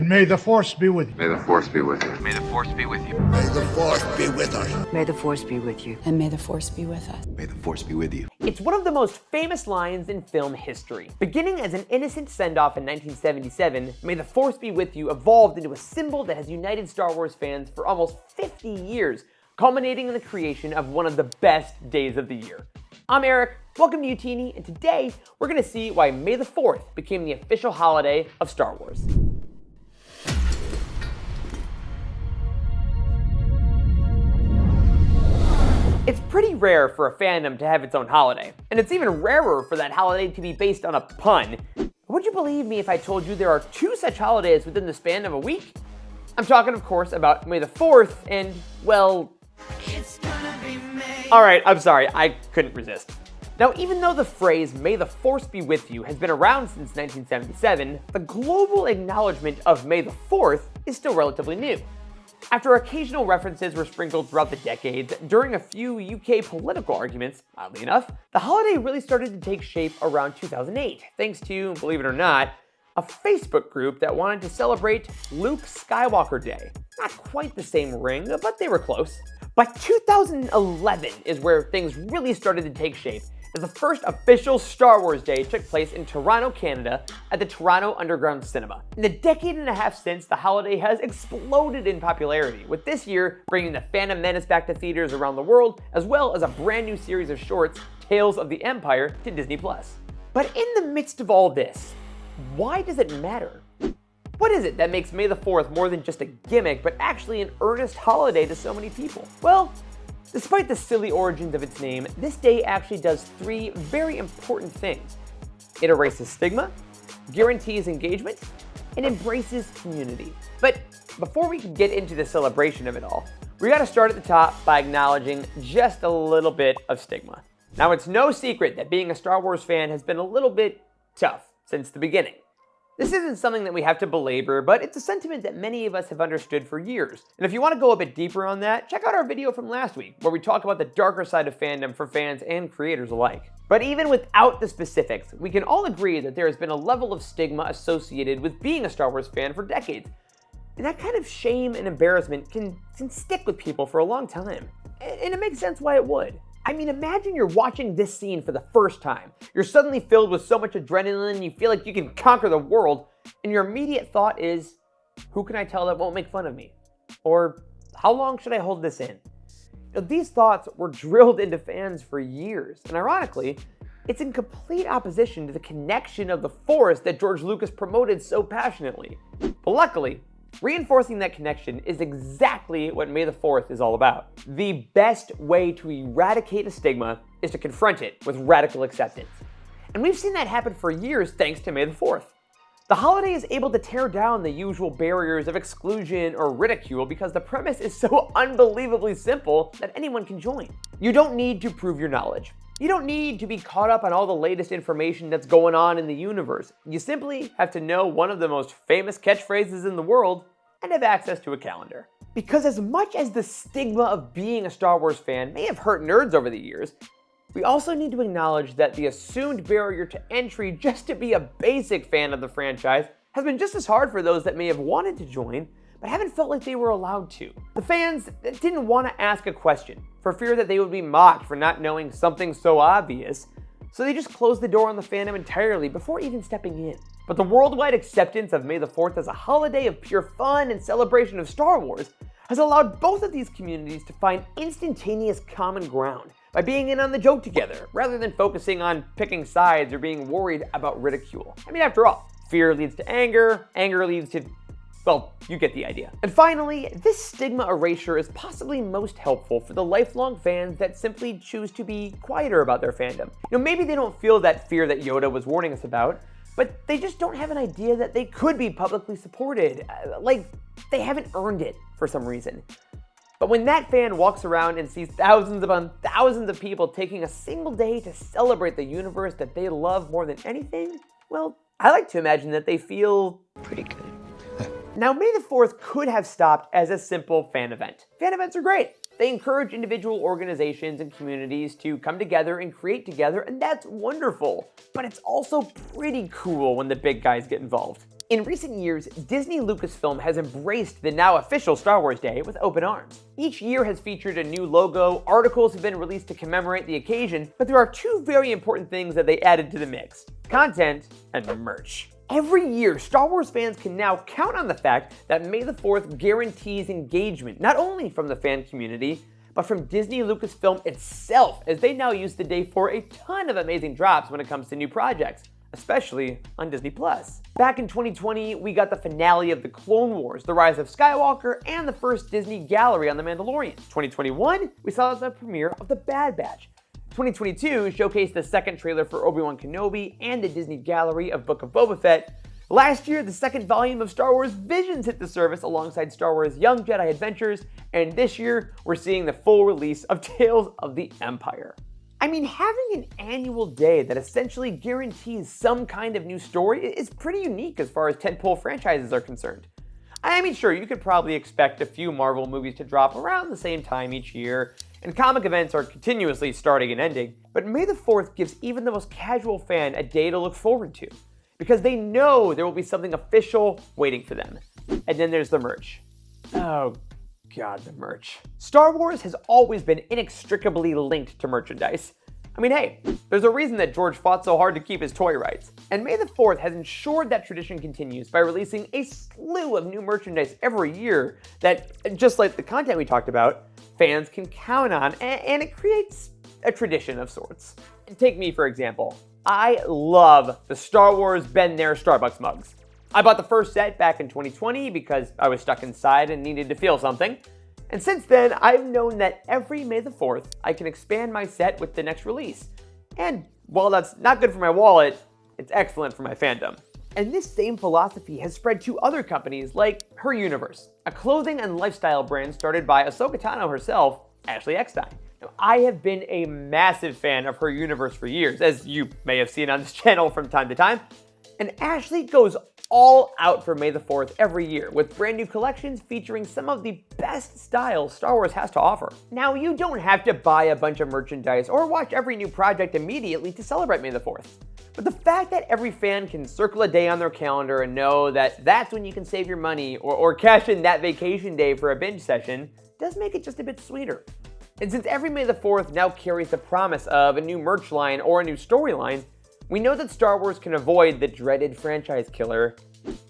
may the Force be with you. May the Force be with you. May the Force be with you. May the Force be with us. May the Force be with you. And may the Force be with us. May the Force be with you. It's one of the most famous lines in film history. Beginning as an innocent send-off in 1977, May the Force be with you evolved into a symbol that has united Star Wars fans for almost 50 years, culminating in the creation of one of the best days of the year. I'm Eric, welcome to Utini, and today we're going to see why May the 4th became the official holiday of Star Wars. It's pretty rare for a fandom to have its own holiday, and it's even rarer for that holiday to be based on a pun. Would you believe me if I told you there are two such holidays within the span of a week? I'm talking, of course, about May the 4th and, well... Alright, I'm sorry, I couldn't resist. Now, even though the phrase May the Force be with you has been around since 1977, the global acknowledgement of May the 4th is still relatively new. After occasional references were sprinkled throughout the decades, during a few UK political arguments, oddly enough, the holiday really started to take shape around 2008, thanks to, believe it or not, a Facebook group that wanted to celebrate Luke Skywalker Day. Not quite the same ring, but they were close. But 2011 is where things really started to take shape, as the first official Star Wars Day took place in Toronto, Canada, at the Toronto Underground Cinema. In the decade and a half since, the holiday has exploded in popularity, with this year bringing the Phantom Menace back to theaters around the world, as well as a brand new series of shorts, Tales of the Empire, to Disney+. But in the midst of all this, why does it matter? What is it that makes May the 4th more than just a gimmick, but actually an earnest holiday to so many people? Well, despite the silly origins of its name, this day actually does three very important things. It erases stigma, guarantees engagement, and embraces community. But before we can get into the celebration of it all, we gotta start at the top by acknowledging just a little bit of stigma. Now, it's no secret that being a Star Wars fan has been a little bit tough since the beginning. This isn't something that we have to belabor, but it's a sentiment that many of us have understood for years. And if you want to go a bit deeper on that, check out our video from last week, where we talk about the darker side of fandom for fans and creators alike. But even without the specifics, we can all agree that there has been a level of stigma associated with being a Star Wars fan for decades. And that kind of shame and embarrassment can stick with people for a long time. And it makes sense why it would. I mean, imagine you're watching this scene for the first time. You're suddenly filled with so much adrenaline, you feel like you can conquer the world, and your immediate thought is, who can I tell that won't make fun of me? Or, how long should I hold this in? These thoughts were drilled into fans for years, and ironically, it's in complete opposition to the connection of the Force that George Lucas promoted so passionately. But luckily, reinforcing that connection is exactly what May the 4th is all about. The best way to eradicate a stigma is to confront it with radical acceptance. And we've seen that happen for years thanks to May the 4th. The holiday is able to tear down the usual barriers of exclusion or ridicule because the premise is so unbelievably simple that anyone can join. You don't need to prove your knowledge. You don't need to be caught up on all the latest information that's going on in the universe. You simply have to know one of the most famous catchphrases in the world and have access to a calendar. Because as much as the stigma of being a Star Wars fan may have hurt nerds over the years, we also need to acknowledge that the assumed barrier to entry just to be a basic fan of the franchise has been just as hard for those that may have wanted to join, but haven't felt like they were allowed to. The fans didn't want to ask a question for fear that they would be mocked for not knowing something so obvious, so they just closed the door on the fandom entirely before even stepping in. But the worldwide acceptance of May the 4th as a holiday of pure fun and celebration of Star Wars has allowed both of these communities to find instantaneous common ground by being in on the joke together, rather than focusing on picking sides or being worried about ridicule. I mean, after all, fear leads to anger, anger leads to, well, you get the idea. And finally, this stigma erasure is possibly most helpful for the lifelong fans that simply choose to be quieter about their fandom. Maybe they don't feel that fear that Yoda was warning us about, but they just don't have an idea that they could be publicly supported. Like, they haven't earned it for some reason. But when that fan walks around and sees thousands upon thousands of people taking a single day to celebrate the universe that they love more than anything, well, I like to imagine that they feel Pretty good. Now, May the 4th could have stopped as a simple fan event. Fan events are great. They encourage individual organizations and communities to come together and create together, and that's wonderful. But it's also pretty cool when the big guys get involved. In recent years, Disney Lucasfilm has embraced the now official Star Wars Day with open arms. Each year has featured a new logo, articles have been released to commemorate the occasion, but there are two very important things that they added to the mix: content and merch. Every year, Star Wars fans can now count on the fact that May the 4th guarantees engagement, not only from the fan community, but from Disney Lucasfilm itself, as they now use the day for a ton of amazing drops when it comes to new projects, especially on Disney+. Back in 2020, we got the finale of The Clone Wars, The Rise of Skywalker, and the first Disney gallery on The Mandalorian. 2021, we saw the premiere of The Bad Batch. 2022 showcased the second trailer for Obi-Wan Kenobi and the Disney gallery of Book of Boba Fett. Last year, the second volume of Star Wars Visions hit the service alongside Star Wars Young Jedi Adventures, and this year, we're seeing the full release of Tales of the Empire. I mean, having an annual day that essentially guarantees some kind of new story is pretty unique as far as tentpole franchises are concerned. I mean, sure, you could probably expect a few Marvel movies to drop around the same time each year, and comic events are continuously starting and ending, but May the 4th gives even the most casual fan a day to look forward to, because they know there will be something official waiting for them. And then there's the merch. Oh God, the merch. Star Wars has always been inextricably linked to merchandise. I mean, hey, there's a reason that George fought so hard to keep his toy rights. And May the 4th has ensured that tradition continues by releasing a slew of new merchandise every year that, just like the content we talked about, fans can count on, and it creates a tradition of sorts. Take me, for example. I love the Star Wars Been There Starbucks mugs. I bought the first set back in 2020 because I was stuck inside and needed to feel something. And since then, I've known that every May the 4th, I can expand my set with the next release. And while that's not good for my wallet, it's excellent for my fandom. And this same philosophy has spread to other companies like Her Universe, a clothing and lifestyle brand started by Ahsoka Tano herself, Ashley Eckstein. Now, I have been a massive fan of Her Universe for years, as you may have seen on this channel from time to time. And Ashley goes all out for May the 4th every year, with brand new collections featuring some of the best styles Star Wars has to offer. Now, you don't have to buy a bunch of merchandise or watch every new project immediately to celebrate May the 4th. But the fact that every fan can circle a day on their calendar and know that that's when you can save your money or cash in that vacation day for a binge session does make it just a bit sweeter. And since every May the 4th now carries the promise of a new merch line or a new storyline, we know that Star Wars can avoid the dreaded franchise killer,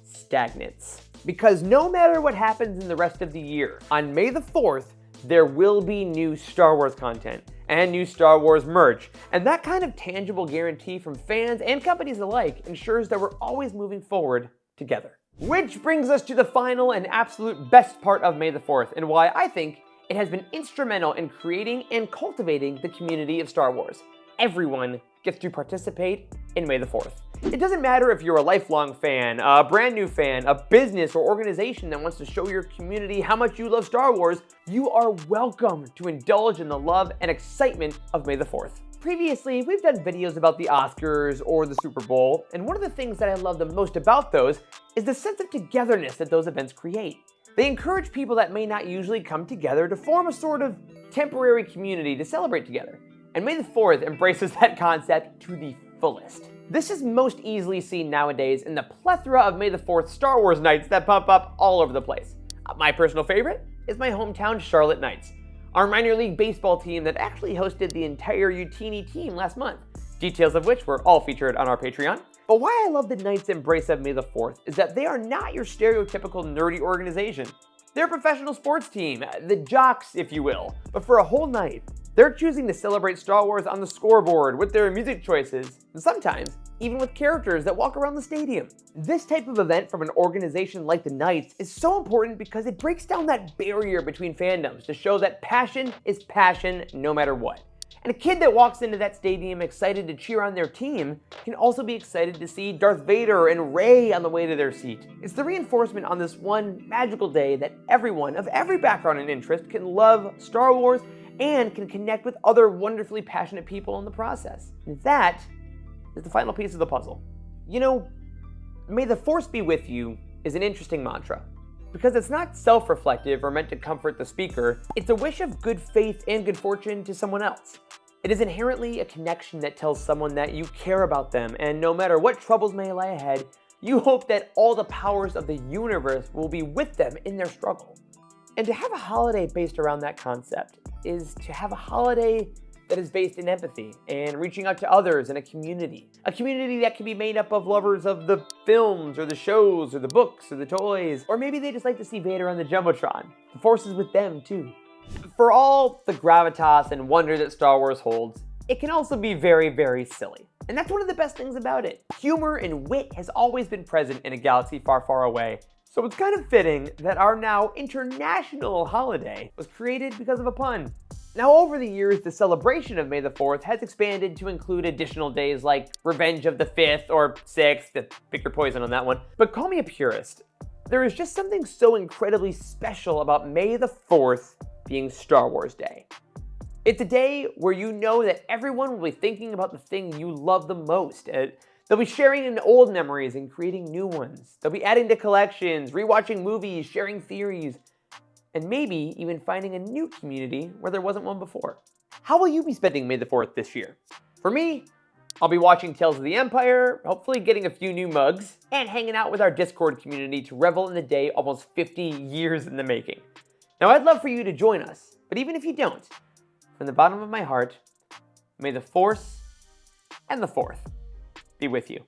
stagnates. Because no matter what happens in the rest of the year, on May the 4th, there will be new Star Wars content and new Star Wars merch, and that kind of tangible guarantee from fans and companies alike ensures that we're always moving forward together. Which brings us to the final and absolute best part of May the 4th, and why I think it has been instrumental in creating and cultivating the community of Star Wars. Everyone gets to participate in May the 4th. It doesn't matter if you're a lifelong fan, a brand new fan, a business or organization that wants to show your community how much you love Star Wars, you are welcome to indulge in the love and excitement of May the 4th. Previously, we've done videos about the Oscars or the Super Bowl, and one of the things that I love the most about those is the sense of togetherness that those events create. They encourage people that may not usually come together to form a sort of temporary community to celebrate together. And May the 4th embraces that concept to the fullest. This is most easily seen nowadays in the plethora of May the 4th Star Wars nights that pop up all over the place. My personal favorite is my hometown Charlotte Knights, our minor league baseball team that actually hosted the entire Utini team last month, details of which were all featured on our Patreon. But why I love the Knights' embrace of May the 4th is that they are not your stereotypical nerdy organization. They're a professional sports team, the jocks if you will, but for a whole night, they're choosing to celebrate Star Wars on the scoreboard with their music choices, and sometimes even with characters that walk around the stadium. This type of event from an organization like the Knights is so important because it breaks down that barrier between fandoms to show that passion is passion no matter what. And a kid that walks into that stadium excited to cheer on their team can also be excited to see Darth Vader and Rey on the way to their seat. It's the reinforcement on this one magical day that everyone of every background and interest can love Star Wars and can connect with other wonderfully passionate people in the process. And that is the final piece of the puzzle. You know, may the Force be with you is an interesting mantra, because it's not self-reflective or meant to comfort the speaker. It's a wish of good faith and good fortune to someone else. It is inherently a connection that tells someone that you care about them, and no matter what troubles may lie ahead, You hope that all the powers of the universe will be with them in their struggle. And to have a holiday based around that concept is to have a holiday that is based in empathy and reaching out to others in a community. A community that can be made up of lovers of the films or the shows or the books or the toys, or maybe they just like to see Vader on the Jumbotron. The Force is with them too. For all the gravitas and wonder that Star Wars holds, it can also be very, very silly. And that's one of the best things about it. Humor and wit has always been present in a galaxy far, far away. So it's kind of fitting that our now international holiday was created because of a pun. Now, over the years, the celebration of May the 4th has expanded to include additional days like Revenge of the 5th or 6th, pick your poison on that one. But call me a purist. There is just something so incredibly special about May the 4th being Star Wars Day. It's a day where you know that everyone will be thinking about the thing you love the most. They'll be sharing in old memories and creating new ones. They'll be adding to collections, rewatching movies, sharing theories, and maybe even finding a new community where there wasn't one before. How will you be spending May the 4th this year? For me, I'll be watching Tales of the Empire, hopefully getting a few new mugs, and hanging out with our Discord community to revel in the day almost 50 years in the making. Now, I'd love for you to join us, but even if you don't, from the bottom of my heart, may the Force and the 4th be with you.